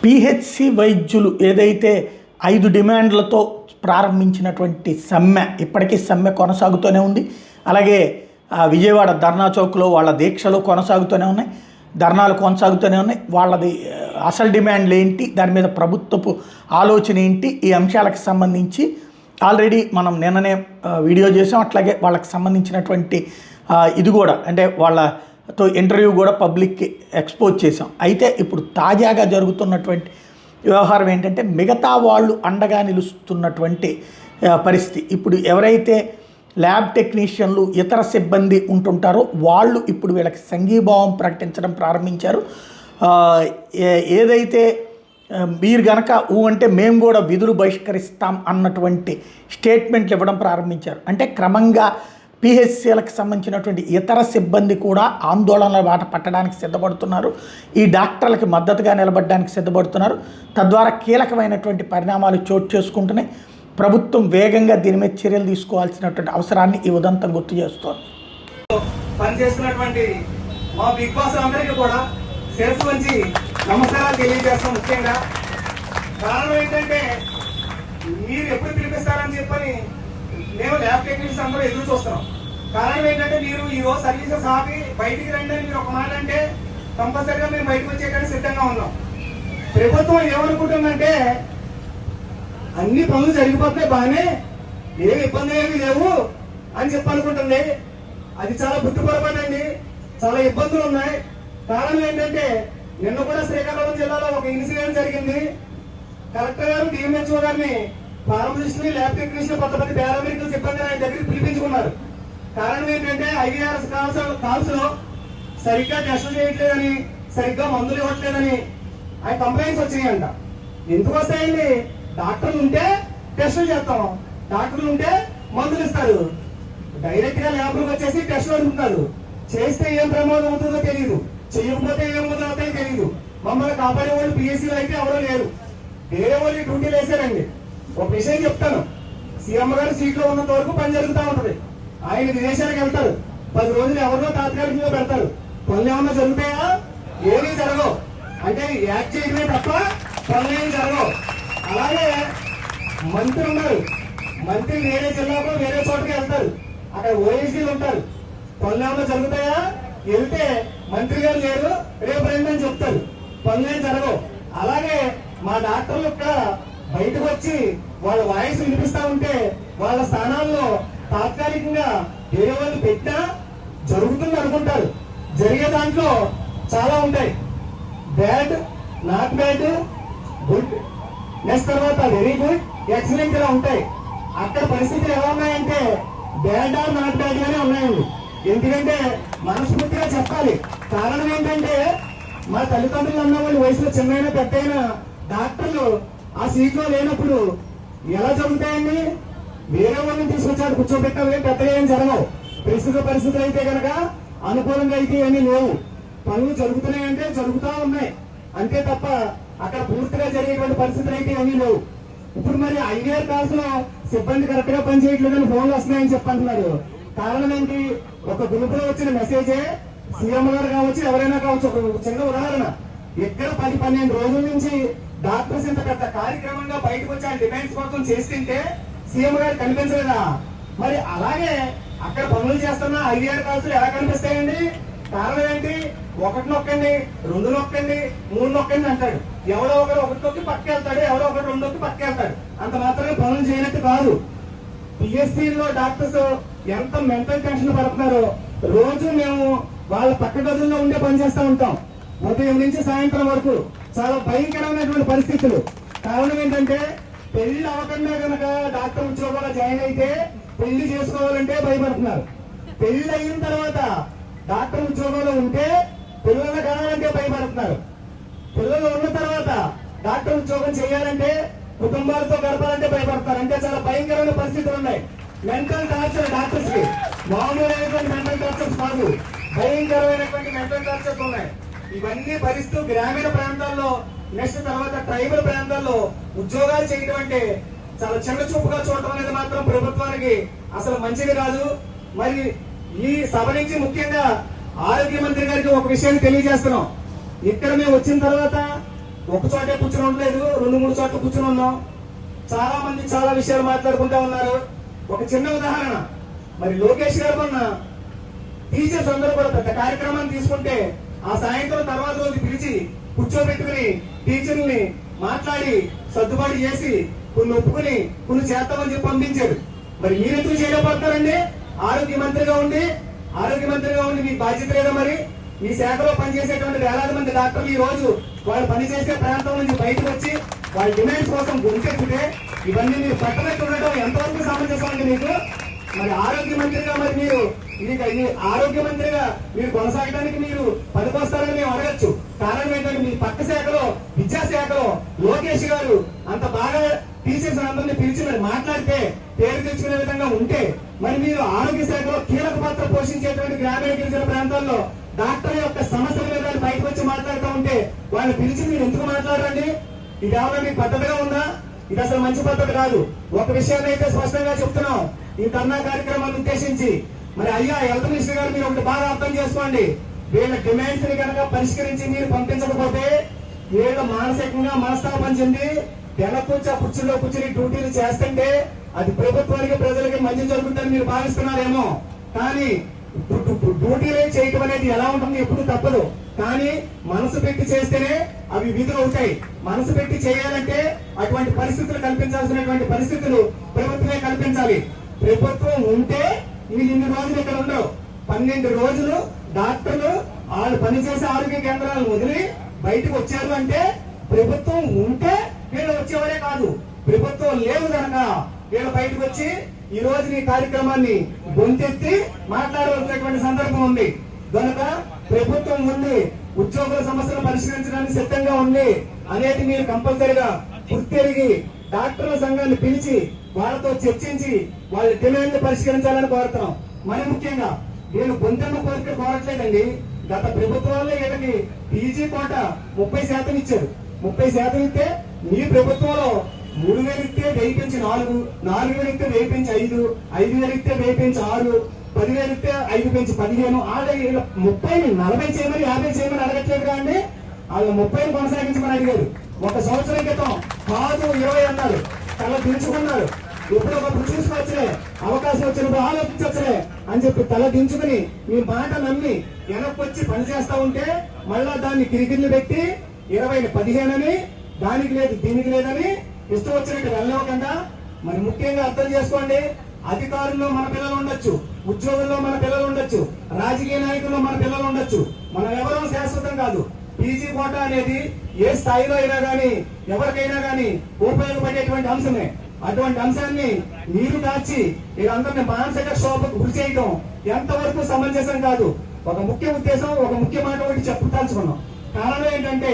PHC వైద్యులు ఏదైతే 5 డిమాండ్లతో ప్రారంభించినటువంటి సమ్మె ఇప్పటికీ సమ్మె కొనసాగుతూనే ఉంది. అలాగే విజయవాడ ధర్నా చౌక్లో వాళ్ళ దీక్షలు కొనసాగుతూనే ఉన్నాయి, ధర్నాలు కొనసాగుతూనే ఉన్నాయి. వాళ్ళది అసలు డిమాండ్లు ఏంటి, దాని మీద ప్రభుత్వపు ఆలోచన ఏంటి, ఈ అంశాలకు సంబంధించి ఆల్రెడీ మనం నిన్ననే వీడియో చేసాం. అట్లాగే వాళ్ళకి సంబంధించినటువంటి ఇది కూడా అంటే వాళ్ళతో ఇంటర్వ్యూ కూడా పబ్లిక్కి ఎక్స్పోజ్ చేసాం. అయితే ఇప్పుడు తాజాగా జరుగుతున్నటువంటి వ్యవహారం ఏంటంటే మిగతా వాళ్ళు అండగా నిలుస్తున్నటువంటి పరిస్థితి. ఇప్పుడు ఎవరైతే ల్యాబ్ టెక్నీషియన్లు ఇతర సిబ్బంది ఉంటుంటారో వాళ్ళు ఇప్పుడు వీళ్ళకి సంఘీభావం ప్రకటించడం ప్రారంభించారు. ఏదైతే మీరు కనుక అంటే మేము కూడా విధులు బహిష్కరిస్తాం అన్నటువంటి స్టేట్మెంట్లు ఇవ్వడం ప్రారంభించారు. అంటే క్రమంగా పిహెచ్సిలకు సంబంధించినటువంటి ఇతర సిబ్బంది కూడా ఆందోళనల బాట పట్టడానికి సిద్ధపడుతున్నారు. ఈ డాక్టర్లకి మద్దతుగా నిలబడడానికి సిద్ధపడుతున్నారు. తద్వారా కీలకమైనటువంటి పరిణామాలు చోటు చేసుకుంటున్నాయి. ప్రభుత్వం వేగంగా దీని మీద చర్యలు తీసుకోవాల్సినటువంటి అవసరాన్ని ఈ ఉదంతం గుర్తు చేస్తోంది. పనిచేస్తున్నటువంటి మా బిగ్ బాస్ అందరికీ కూడా శిరస్సు వంచి నమస్కారాలు తెలియజేస్తాం. ముఖ్యంగా కారణం ఏంటంటే మీరు ఎప్పుడు పిలిపిస్తారని చెప్పని మేము ల్యాబ్ టెక్నీషియన్స్ అందరూ ఎదురు చూస్తున్నాం. కారణం ఏంటంటే మీరు ఈ రోజు సర్వీసెస్ ఆపి బయటికి రండి అని మీరు ఒక మాట అంటే కంపల్సరీగా మేము బయటకు వచ్చేయడానికి సిద్ధంగా ఉన్నాం. ప్రభుత్వం ఏమనుకుంటుందంటే అన్ని పనులు జరిగిపోతున్నాయి, బాగానే ఏమి ఇబ్బంది ఏమి లేవు అని చెప్పనుకుంటుంది. అది చాలా బుద్ధిపరపడండి. చాలా ఇబ్బందులు ఉన్నాయి. కారణం ఏంటంటే నిన్న కూడా శ్రీకాకుళం జిల్లాలో ఒక ఇన్సిడెంట్ జరిగింది. కలెక్టర్ గారు డిఎంహెచ్ఓ గారిని ఫార్మసిస్ట్ ల్యాబ్ టెక్నీషియన్ కొంతమంది పారామెడికల్ సిబ్బంది ఆయన దగ్గరికి పిలిపించుకున్నారు. కారణం ఏంటంటే ఐవీఆర్ఎస్ కాల్స్ లో సరిగ్గా టెస్టులు చేయట్లేదని, సరిగ్గా మందులు ఇవ్వట్లేదని ఆయన కంప్లైంట్స్ వచ్చినాయంట. ఎందుకు వస్తాయండి? డాక్టర్లు ఉంటే టెస్టులు చేస్తాం, డాక్టర్లు ఉంటే మందులు ఇస్తారు. డైరెక్ట్ గా ల్యాబ్లకు వచ్చేసి టెస్టులు అడుగుతున్నారు. చేస్తే ఏం ప్రమాదం అవుతుందో తెలియదు, చేయకపోతే ఏం అవుతాయో తెలియదు. మమ్మల్ని కాపాడే వాళ్ళు పిఎస్సీలో అయితే ఎవరో లేరు, వేరే వాళ్ళు డ్యూటీలు వేసారండి. ఒక విషయం చెప్తాను, సీఎం గారు సీట్లో ఉన్నంత వరకు పని జరుగుతూ ఉంటది. ఆయన విదేశాలకు వెళ్తారు, 10 రోజులు ఎవరినో తాత్కాలికంగా పెడతారు. పనులు ఏమన్నా జరుగుతాయా? ఏమీ జరగవు. అంటే యాక్ట్ చేయడమే తప్ప పనులు ఏమి జరగవు. అలాగే మంత్రి ఉన్నారు, మంత్రి వేరే జిల్లాకు వేరే చోటకి వెళ్తారు, అక్కడ ఓఎస్డీలు ఉంటారు. పనులు ఏమన్నా జరుగుతాయా? వెళ్తే మంత్రి గారు లేరు, రేపు రండి అని చెప్తారు, పనులేం జరగవు. అలాగే మా డాక్టర్లు ఇక్కడ బయటకు వచ్చి వాళ్ళ వాయిస్ వినిపిస్తా ఉంటే వాళ్ళ స్థానాల్లో తాత్కాలికంగా వేరే వాళ్ళు పెట్టినా జరుగుతుంది అనుకుంటారు. జరిగే దాంట్లో చాలా ఉంటాయి. Bad, not bad, good, next తర్వాత వెరీ గుడ్, ఎక్సలెంట్ గా ఉంటాయి. అక్కడ పరిస్థితులు ఎలా ఉన్నాయంటే బ్యాడ్ ఆర్ నాట్ బ్యాడ్ గానే ఉన్నాయండి. ఎందుకంటే మనస్ఫూర్తిగా చెప్పాలి. కారణం ఏంటంటే మా తల్లిదండ్రులు అన్న వాళ్ళు వయసులో చిన్న పెద్దయిన డాక్టర్లు ఆ సీట్ లో లేనప్పుడు ఎలా జరుగుతాయండి? వేరే వాళ్ళని తీసుకొచ్చాడు కూర్చోబెట్టాలి, పెద్దగా ఏం జరగవు. ప్రస్తుత పరిస్థితులు అయితే కనుక అనుకూలంగా అయితే ఏమీ లేవు. పనులు జరుగుతున్నాయంటే జరుగుతూ ఉన్నాయి అంతే తప్ప అక్కడ పూర్తిగా జరిగేటువంటి పరిస్థితులు అయితే ఏమీ లేవు. ఇప్పుడు మరి ఐవీఆర్ కాల్స్ లో సిబ్బంది కరెక్ట్ గా పనిచేయట్లేదని ఫోన్లు వస్తున్నాయని చెప్పంటున్నారు. కారణం ఏంటి? ఒక గ్రూప్ లో వచ్చిన మెసేజే సీఎం గారు కావచ్చు, ఎవరైనా కావచ్చు. ఒక చిన్న ఉదాహరణ, ఇక్కడ 10-12 రోజుల నుంచి డాక్టర్స్ ఇంత పెద్ద కార్యక్రమంగా బయటకు వచ్చి ఆ డిమాండ్స్ కోసం చేస్తుంటే సీఎం గారు కనిపించలేదా? మరి అలాగే అక్కడ పనులు చేస్తున్న ఐవీఆర్ కాల్స్ ఎలా కనిపిస్తాయండి? కారణం ఏంటి? 1 నొక్కండి, 2 నొక్కండి, 3 నొక్కండి అంటాడు. ఎవరో ఒకరు 1 నొక్కి పక్కెళ్తాడు, ఎవరో ఒకరు 2 నొక్కి పక్కెళ్తాడు. అంత మాత్రమే పనులు చేయనట్టు కాదు. పిఎస్సీలో డాక్టర్స్ ఎంత మెంటల్ టెన్షన్ పడుతున్నారో రోజు మేము వాళ్ళ పక్క గదుల్లో ఉండే పని చేస్తూ ఉంటాం. ఉదయం నుంచి సాయంత్రం వరకు చాలా భయంకరమైనటువంటి పరిస్థితులు. కారణం ఏంటంటే పెళ్లి అవ్వకుండా కనుక డాక్టర్ ఉద్యోగంలో జాయిన్ అయితే పెళ్లి చేసుకోవాలంటే భయపడుతున్నారు. పెళ్లి అయిన తర్వాత డాక్టర్ ఉద్యోగంలో ఉంటే పిల్లలు కనాలంటే భయపడుతున్నారు. పిల్లలు ఉన్న తర్వాత డాక్టర్ ఉద్యోగం చేయాలంటే కుటుంబాలతో గడపాలంటే భయపడతారు. అంటే చాలా భయంకరమైన పరిస్థితులు ఉన్నాయి. మెంటల్ టార్చర్ డాక్టర్స్ కి మామూలైనటువంటి మెంటల్ టార్చర్స్ కాదు, భయంకరమైనటువంటి మెంటల్ టార్చర్స్ ఉన్నాయి. ఇవన్నీ భరిస్తూ గ్రామీణ ప్రాంతాల్లో, నెక్స్ట్ తర్వాత ట్రైబల్ ప్రాంతాల్లో ఉద్యోగాలు చేయడం అంటే చాలా చిన్న చూపుగా చూడటం అనేది మాత్రం ప్రభుత్వానికి అసలు మంచిది కాదు. మరి ఈ సభ నుంచి ముఖ్యంగా ఆరోగ్య మంత్రి గారికి ఒక విషయాన్ని తెలియజేస్తున్నాం. ఇక్కడ మేము వచ్చిన తర్వాత ఒక చోటే కూర్చుని ఉండలేదు, 2-3 చోట్ల కూర్చుని ఉన్నాం. చాలా మంది చాలా విషయాలు మాట్లాడుకుంటా ఉన్నారు. ఒక చిన్న ఉదాహరణ, మరి లోకేష్ గారు మొన్న టీచర్స్ అందరూ కూడా పెద్ద కార్యక్రమాన్ని తీసుకుంటే ఆ సాయంత్రం తర్వాత రోజు పిలిచి కూర్చోబెట్టుకుని టీచర్ని మాట్లాడి సర్దుబాటు చేసి కొన్ని ఒప్పుకుని కొన్ని చేస్తామని చెప్పి పంపించారు. మరి మీరెందుకు చేయలేకపోతున్నారండి? ఆరోగ్య మంత్రిగా ఉండి మీకు బాధ్యత లేదా? మరి మీ శాఖలో పనిచేసేటువంటి వేలాది మంది డాక్టర్లు ఈ రోజు వాళ్ళు పనిచేసే ప్రాంతం నుంచి బయటకు వచ్చి వాళ్ళ డిమాండ్స్ కోసం గుంటెత్తితే ఇవన్నీ మీరు పట్టనట్టు ఉండటం ఎంతవరకు సమంజసం అండి మీకు? మరి ఆరోగ్య మంత్రిగా మరి మీరు ఆరోగ్య మంత్రిగా మీరు కొనసాగడానికి మీరు పనికొస్తారని మేము అడగచ్చు. కారణం ఏంటంటే మీ పక్క శాఖలో విద్యాశాఖలో లోకేష్ గారు అంత బాగా టీచర్స్ అందరినీ పిలిచి మరి మాట్లాడితే పేరు తెచ్చుకునే విధంగా ఉంటే మరి మీరు ఆరోగ్య శాఖలో కీలక పాత్ర పోషించేటువంటి గ్రామీణ గిరిజన ప్రాంతాల్లో డాక్టర్ యొక్క సమస్యల మీద బయటకు వచ్చి మాట్లాడుతూ ఉంటే వాళ్ళని పిలిచి మీరు ఎందుకు మాట్లాడండి? ఇది ఏమన్నా మీకు పద్ధతిగా ఉందా? ఇది అసలు మంచి పద్ధతి కాదు. ఒక విషయాన్ని అయితే స్పష్టంగా చెప్తున్నాం ఈ ధర్నా కార్యక్రమాన్ని ఉద్దేశించి. మరి అయ్యా హెల్త్ మినిస్టర్ గారు మీరు ఒకటి బాగా అర్థం చేసుకోండి. వీళ్ళ డిమాండ్స్ ని కనుక పరిష్కరించి మీరు పంపించకపోతే వీళ్ళ మానసికంగా మనస్తాపం చెంది వెనకూర్చా కుర్చీలో కూర్చుని డ్యూటీలు చేస్తుంటే అది ప్రభుత్వానికి ప్రజలకి మంచి జరుగుతుందని మీరు భావిస్తున్నారేమో. కానీ డ్యూటీలే చేయటం అనేది ఎలా ఉంటుంది? ఎప్పుడు తప్పదు. కానీ మనసు పెట్టి చేస్తేనే అవి విధులు అవుతాయి. మనసు పెట్టి చేయాలంటే అటువంటి పరిస్థితులు కల్పించాల్సినటువంటి పరిస్థితులు ప్రభుత్వమే కల్పించాలి. ప్రభుత్వం ఉంటే వీళ్ళు ఇన్ని రోజులు ఇక్కడ ఉండవు. 12 రోజులు డాక్టర్లు వాళ్ళు పనిచేసే ఆరోగ్య కేంద్రాలను వదిలి బయటకు వచ్చారు అంటే ప్రభుత్వం ఉంటే వీళ్ళు వచ్చేవారే కాదు. ప్రభుత్వం లేదు కనుక వీళ్ళు బయటకు వచ్చి ఈ రోజు ఈ కార్యక్రమాన్ని గొంతెత్తి మాట్లాడవలసినటువంటి సందర్భం ఉంది. కనుక ప్రభుత్వం ఉంది, ఉద్యోగుల సమస్యలు పరిష్కరించడానికి సిద్ధంగా ఉంది అనేది మీరు కంపల్సరిగా గుర్తెరిగి డాక్టర్ల సంఘాన్ని పిలిచి వాళ్ళతో చర్చించి వాళ్ళ డిమాండ్ పరిష్కరించాలని కోరుతున్నాం. మరి ముఖ్యంగా నేను గొంతెమ్మ కోరిక కోరట్లేదండి. గత ప్రభుత్వాల్లో వీళ్ళకి పీజీ కోట 30% ఇచ్చారు. 30% ఇస్తే మీ ప్రభుత్వంలో 3,000 ఇస్తే వెయ్యి పెంచి 4, 4,000 ఇస్తే వెయ్యి పెంచి 5, 5,000 ఇస్తే వెయ్యి పెంచి 6, 10,000 ఇస్తే 5 పెంచి 15. ఆల్రెడీ 30ని 40 చేయమని 50 చేయమని అడగట్లేదు కానీ వాళ్ళు 30ని కొనసాగించమని అడిగారు. ఒక సంవత్సరం క్రితం కాదు 20 అన్నారు. తల దించుకున్నారు. ఎప్పుడో ఒకప్పుడు చూసుకోవచ్చులే, అవకాశం వచ్చినప్పుడు ఆలోచించవచ్చులే అని చెప్పి తల దించుకుని మీ మాట నమ్మి వెనక్కి వచ్చి పనిచేస్తా ఉంటే మళ్ళా దాన్ని కిరికిర్లు పెట్టి 20ని 15 అని దానికి లేదు దీనికి లేదని ఇష్టం వచ్చినట్టు వెళ్ళవకుండా మరి ముఖ్యంగా అర్థం చేసుకోండి. అధికారుల్లో మన పిల్లలు ఉండొచ్చు, ఉద్యోగుల్లో మన పిల్లలు ఉండొచ్చు, రాజకీయ నాయకుల్లో మన పిల్లలు ఉండొచ్చు. మనం ఎవరో శాశ్వతం కాదు. పీజీ కోటా అనేది ఏ స్థాయిలో అయినా కానీ ఎవరికైనా కానీ ఉపయోగపడేటువంటి అంశమే. అటువంటి అంశాన్ని నీరు దాచి వీరందరినీ మానసిక క్షోభకు గురి చేయడం ఎంతవరకు సమంజసం కాదు. ఒక ముఖ్య ఉద్దేశం, ఒక ముఖ్య మాట ఒకటి చెప్పదలుచుకున్నాం. కారణం ఏంటంటే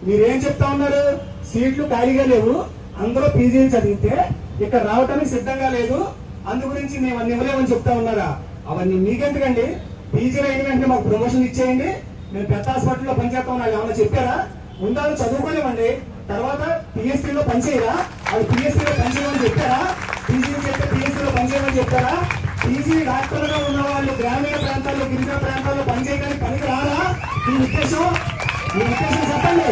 మీరేం చెప్తా ఉన్నారు? సీట్లు ఖాళీగా లేవు, అందరూ పీజీలు చదివితే ఇక్కడ రావడానికి సిద్ధంగా లేదు, అందు గురించి మేము అన్ని ఇవ్వలేమని చెప్తా ఉన్నారా? అవన్నీ మీకెందుకండి? పీజీలు అయిన వెంటనే మాకు ప్రమోషన్ ఇచ్చేయండి, మేము పెద్ద హాస్పిటల్లో పనిచేస్తాం నాకు ఏమన్నా చెప్పారా? ఉండాలని చదువుకోలేమండి. తర్వాత పిఎస్సీలో పనిచేయరా? అది పిఎస్సీలో పనిచేయమని చెప్పారా? పీజీలు చెప్తే పిఎస్సీలో పనిచేయమని చెప్పారా? పీజీ డాక్టర్గా ఉన్న వాళ్ళు గ్రామీణ ప్రాంతాల్లో గిరిజన ప్రాంతాల్లో పనిచేయడానికి పనికి రారా? మీ ఉద్దేశం చెప్పండి.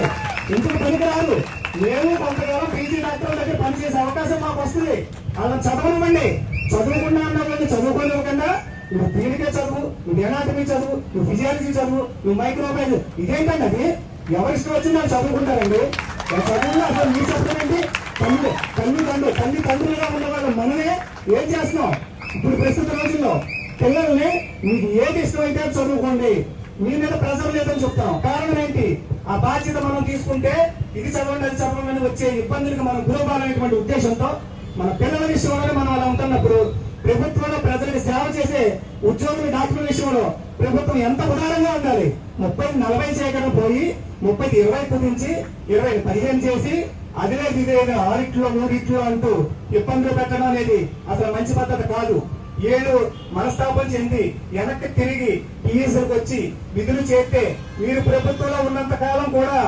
ఎందుకు పనికి రాదు? మేము కొంతకాలం పీజీ డాక్టర్ల దగ్గర పనిచేసే అవకాశం మాకు వస్తుంది. వాళ్ళని చదవనివ్వండి. చదువుకున్నా అన్న వాళ్ళని చదువుకోనివ్వకుండా నువ్వు పీడికే చదువు, నువ్వు ఎనాటమీ చదువు, నువ్వు ఫిజియాలజీ చదువు, నువ్వు మైక్రోబయాలజీ, ఇదేంటండి అది? ఎవరిష్టం వచ్చింది వాళ్ళు చదువుకుంటారండి. చదువులో అసలు మీ చెప్పండి. తల్లిదండ్రులుగా ఉన్న వాళ్ళు మనమే ఏం చేస్తున్నాం ఇప్పుడు ప్రస్తుత రోజుల్లో? పిల్లల్ని మీకు ఏది ఇష్టమైతే అది చదువుకోండి, మీ మీద ప్రెజర్ లేదని చెప్తాం. కారణం ఏంటి? ఆ బాధ్యత మనం తీసుకుంటే ఇది చదవండి అది చదవండి వచ్చే ఇబ్బందులకు మనం గురవ్వాలనేటువంటి ఉద్దేశంతో మన పిల్లల విషయంలోనే మనం అలా ఉంటున్నప్పుడు ప్రభుత్వంలో ప్రజలకు సేవ చేసే ఉద్యోగుల డాక్టర్ల విషయంలో ప్రభుత్వం ఎంత ఉదారంగా ఉండాలి? 30-40 చేయకుండా పోయి 30-20 కుదించి 20-15 చేసి అదిలేదు ఇదేదో 6-3 అంటూ ఇబ్బందులు పెట్టడం అనేది అసలు మంచి పద్ధతి కాదు. 7 మనస్తాపం చెంది వెనక్కి తిరిగి టీఎస్కి వచ్చి విధులు చేస్తే మీరు ప్రభుత్వంలో ఉన్నంత కాలం కూడా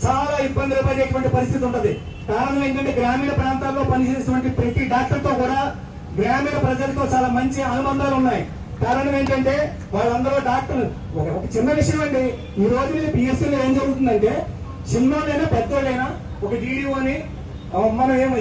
చాలా ఇబ్బందులు పడేటువంటి పరిస్థితి ఉంటది. కారణం ఏంటంటే గ్రామీణ ప్రాంతాల్లో పనిచేసేటువంటి ప్రతి డాక్టర్తో కూడా గ్రామీణ ప్రజలతో చాలా మంచి అనుబంధాలు ఉన్నాయి. కారణం ఏంటంటే వాళ్ళందరూ డాక్టర్లు. ఒక చిన్న విషయం అండి, ఈ రోజు పిఎస్సీలో ఏం జరుగుతుందంటే చిన్నోడైనా పెద్దోడైనా ఒక డీడీఓని మనం ఏమో